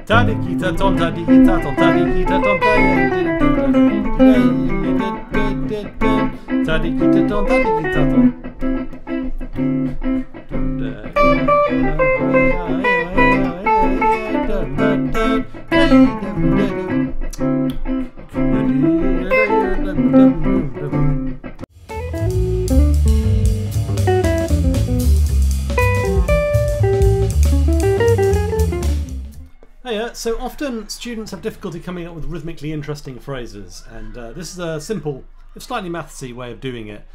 Tadikita ton tadikita ton tadikita ton tadikita ton tadikita ton. So often students have difficulty coming up with rhythmically interesting phrases, and this is a simple, slightly mathsy way of doing it.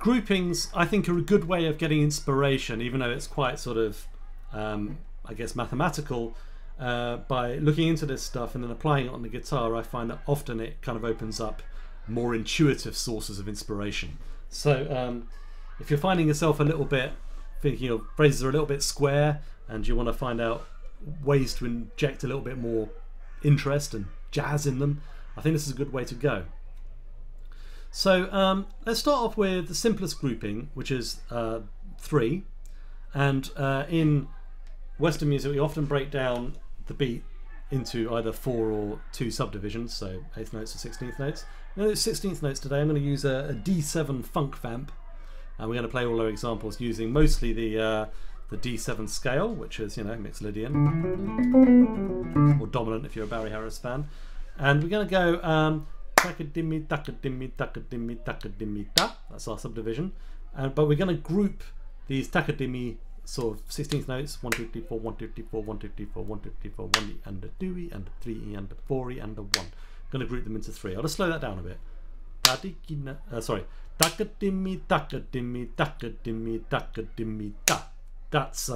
Groupings, I think, are a good way of getting inspiration, even though it's quite sort of, I guess, mathematical. By looking into this stuff and then applying it on the guitar, I find that often it kind of opens up more intuitive sources of inspiration. So if you're finding yourself a little bit thinking of phrases are a little bit square and you want to find out ways to inject a little bit more interest and jazz in them, I think this is a good way to go. So let's start off with the simplest grouping, which is 3. And in Western music we often break down the beat into either 4 or 2 subdivisions, so 8th notes or 16th notes. Now, those 16th notes today, I'm going to use a D7 funk vamp, and we're going to play all our examples using mostly the D7 scale, which is, you know, Mixolydian, or dominant if you're a Barry Harris fan. And we're going to go taka-dimmy, taka-dimmy, taka-dimmy, taka-dimmy, da. That's our subdivision. But we're going to group these taka-dimmy sort of 16th notes, 1, 2, 3, 4, 1, 2, 3, 4, 1, 2, 3, 4, 1, 2, 3, 4, 1 and a 2 and a 3 and a 4 and a 1. I'm going to group them into 3. I'll just slow that down a bit. Sorry. Taka-dimmy, taka-dimmy, taka-dimmy, taka-dimmy, da. That's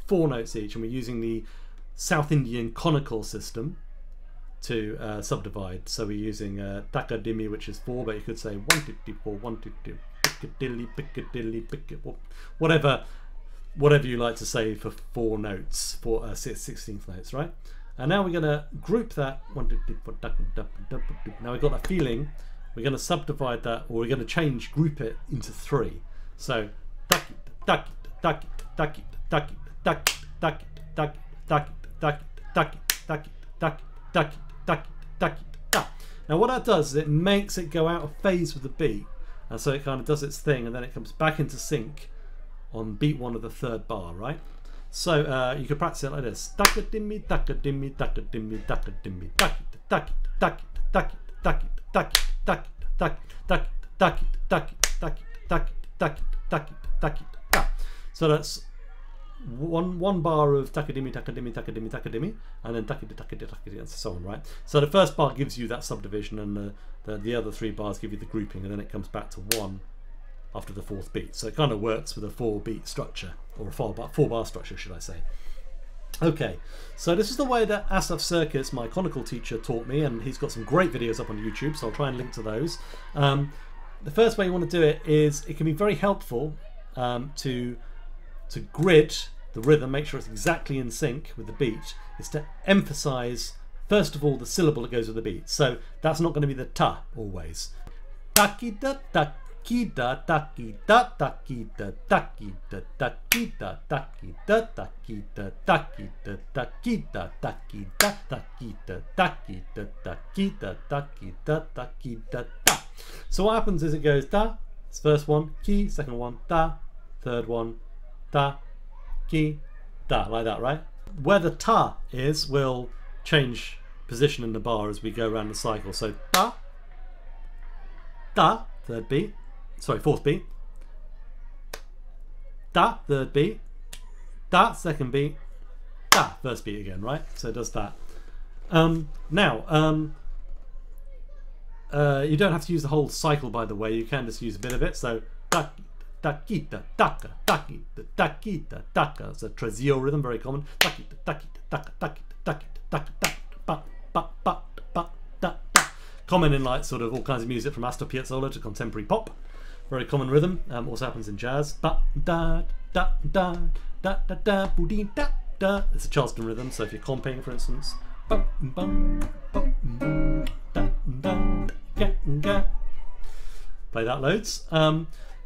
4 notes each, and we're using the South Indian conical system to subdivide. So we're using taka-dimmy, which is 4, but you could say 1, 2, 3, 4, 1, 2, 3, piccadilly, piccadilly, piccadilly, whatever you like to say for 4 notes, for 16th notes, right? And now we're going to group that 1, 2, 3, 4. Now we've got that feeling. We're going to subdivide that, or we're going to group it into 3. So now what that does is it makes it go out of phase with the beat, and so it kind of does its thing, and then it comes back into sync on beat 1 of the 3rd bar, right? So you could practice it like this: taka-dimmy, taka-dimmy, taka-dimmy, taka-dimmy, so that's one bar of taka-dimmy, taka-dimmy, taka-dimmy, taka-dimmy, and then taka-dimmy, and so on, right? So the first bar gives you that subdivision, and the other 3 bars give you the grouping, and then it comes back to 1 after the 4th beat. So it kind of works with a 4-beat structure, or a 4-bar structure, should I say. Okay, so this is the way that Asaf Circus, my conical teacher, taught me, and he's got some great videos up on YouTube, so I'll try and link to those. The first way you want to do it is, it can be very helpful to grid the rhythm, make sure it's exactly in sync with the beat, is to emphasize first of all the syllable that goes with the beat. So that's not going to be the ta always. Taki-da, taki-da, taki-da, taki-da, taki-da, taki-da, taki-da, taki-da, taki-da, taki-da, taki-da, taki-da, taki-da, taki-da, taki-da, taki-da, da. So what happens is it goes da, it's first one, ki, second one, da, third one, da, ki, da, like that, right? Where the ta is will change position in the bar as we go around the cycle. So da, da, 3rd beat, sorry, 4th beat, da, 3rd beat, da, 2nd beat, da, 1st beat again, right? So it does that. You don't have to use the whole cycle, by the way. You can just use a bit of it. So da, takita, taka, takita, takita, taka. It's a trazio rhythm, very common. Takita, takita, taka, takita, takita, taka, takita, ba, ba, ba, ba, da, da. Common in like sort of all kinds of music, from Astor Piazzolla to contemporary pop. Very common rhythm. Also happens in jazz. Ba, da, da, da, da, da, da, boo-dee, da, da. It's a Charleston rhythm. So if you're comping, for instance, bum, bum, bum, bum, da, da, ga, ga. Play that loads.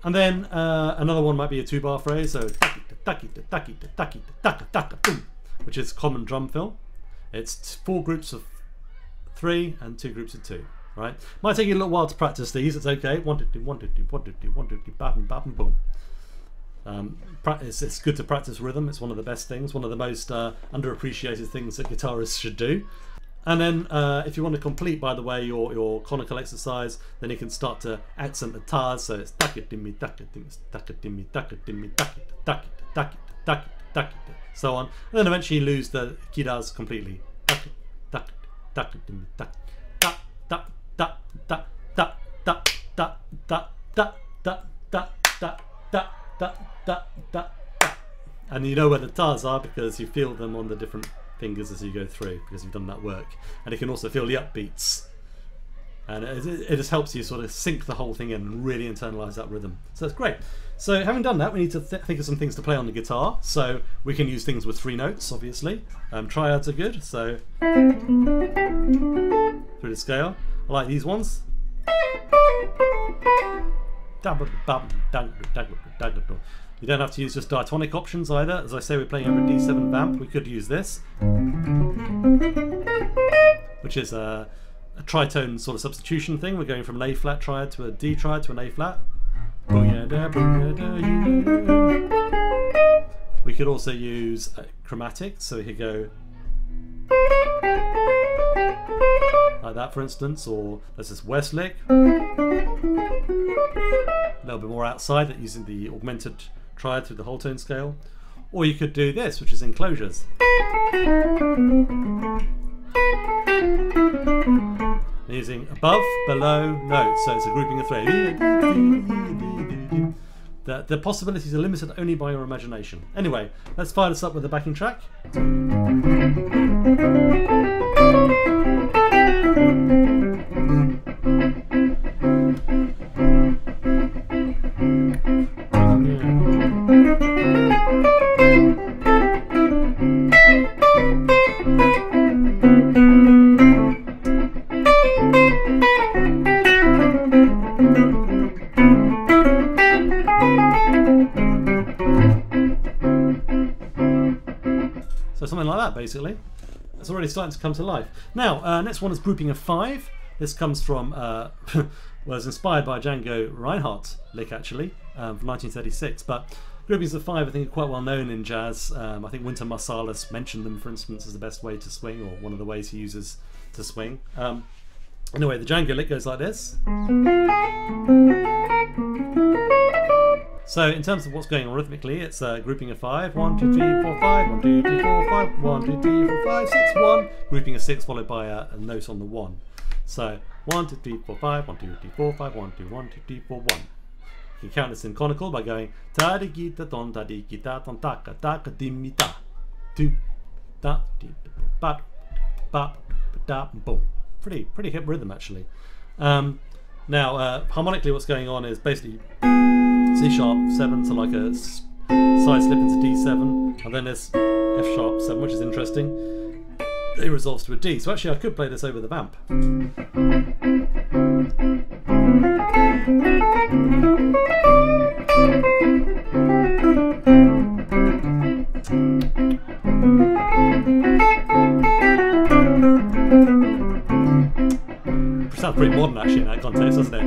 And then another one might be a 2-bar phrase, so takita, takita, takita, takita, taka, taka, boom, which is common drum fill. It's 4 groups of 3 and 2 groups of 2. Right? Might take you a little while to practice these. It's okay. 1 2 1 2 1 2 1 2 bam bam boom. It's good to practice rhythm. It's one of the best things, one of the most underappreciated things that guitarists should do. And then if you want to complete, by the way, your conical exercise, then you can start to accent the tars. So it's so on. And then eventually you lose the kiras completely. And you know where the tars are because you feel them on the different fingers as you go through, because you've done that work. And you can also feel the upbeats, and it just helps you sort of sink the whole thing in and really internalize that rhythm. So that's great. So having done that, we need to think of some things to play on the guitar. So we can use things with 3 notes, obviously. Triads are good, so through the scale. I like these ones. You don't have to use just diatonic options either. As I say, we're playing over a D7 vamp. We could use this, which is a tritone sort of substitution thing. We're going from an A flat triad to a D triad to an A flat. We could also use chromatic, so we could go like that, for instance, or there's this Westlick, a little bit more outside that, using the augmented triad through the whole tone scale. Or you could do this, which is enclosures. Using above, below, notes, so it's a grouping of 3. The possibilities are limited only by your imagination. Anyway, let's fire this up with a backing track. So something like that, basically. It's already starting to come to life. Now, next one is grouping of 5. This comes from, was inspired by Django Reinhardt lick, actually, from 1936. But groupings of 5, I think, are quite well known in jazz. I think Wynton Marsalis mentioned them, for instance, as the best way to swing, or one of the ways he uses to swing. Anyway, the Django lick goes like this. So in terms of what's going on rhythmically, it's a grouping of 5. 1 2 3 4 5. 1 2 3 4 5. 1 2 3 4 5 6 1. Grouping of 6 followed by a note on the 1. So 1 2 3 4 5. 1 2 3 4 5. 1 2 1 2 3 4 1. You can count this in conical by going ta di gita ton ta di gita ton ta ka dimmi ta 2 da di ba ba da boom. Pretty hip rhythm, actually. Now harmonically, what's going on is basically C sharp 7 to like a side slip into D7, and then there's F sharp 7, which is interesting. It resolves to a D. So actually I could play this over the vamp. It sounds pretty modern, actually, in that context, doesn't it?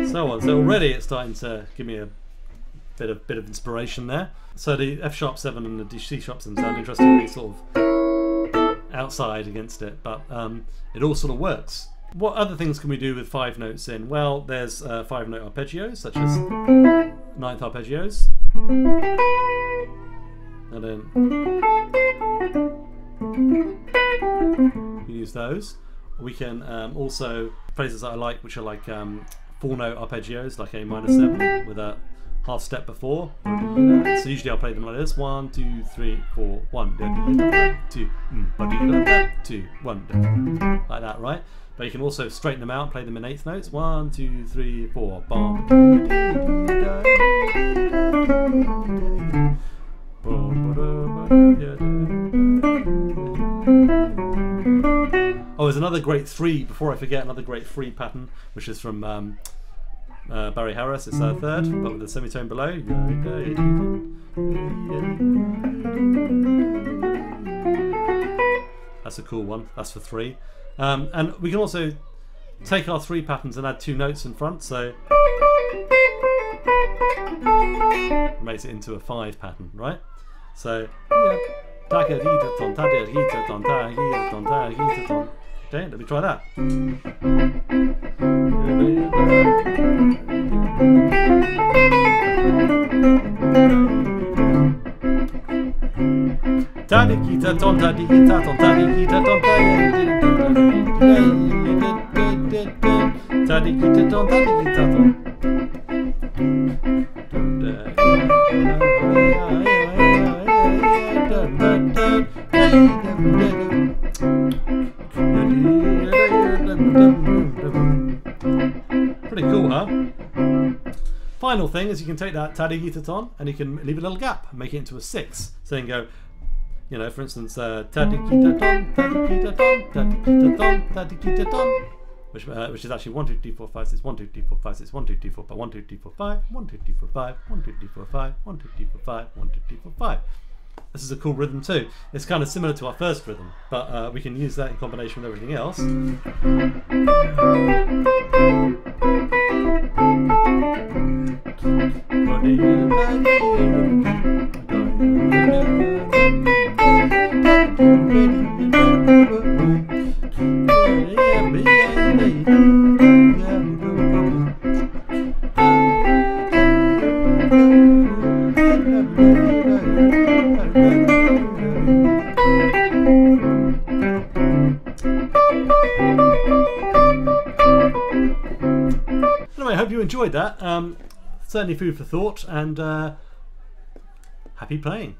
So on. So already it's starting to give me a bit of inspiration there. So the F sharp 7 and the C sharp 7 sound interestingly sort of outside against it, but it all sort of works. What other things can we do with 5 notes in? Well, there's 5-note arpeggios, such as 9th arpeggios, and then we use those. We can also phrases that I like, which are like 4-note arpeggios, like A minor 7 with a half step before. So usually I'll play them like this: 1 2 3 4 1 2 2 1, like that, right? But you can also straighten them out and play them in 8th notes. 1 2 3 4. Oh, there's another great 3, before I forget, another great 3 pattern, which is from Barry Harris. It's our third, but with the semitone below. That's a cool one. That's for 3. And we can also take our 3 patterns and add 2 notes in front, so it makes it into a 5 pattern, right? So okay, let me try that. Pretty cool, huh? Final thing is you can take that tadikitaton and you can leave a little gap and make it into a 6. So you can go, you know, for instance, tadikitaton, tadikitaton, tadikitaton, tadikitaton, which is actually 1 2 3 4 5 6 1 2 3 4 5 6 1 2 3 4 5 1 2 3 4 5 1 2 3 4 5 1 2 3 4 5 1 2 3 4 5 1 2 3 4 5. This is a cool rhythm too. It's kind of similar to our first rhythm, but we can use that in combination with everything else. Anyway, I hope you enjoyed that. Certainly food for thought, and happy playing.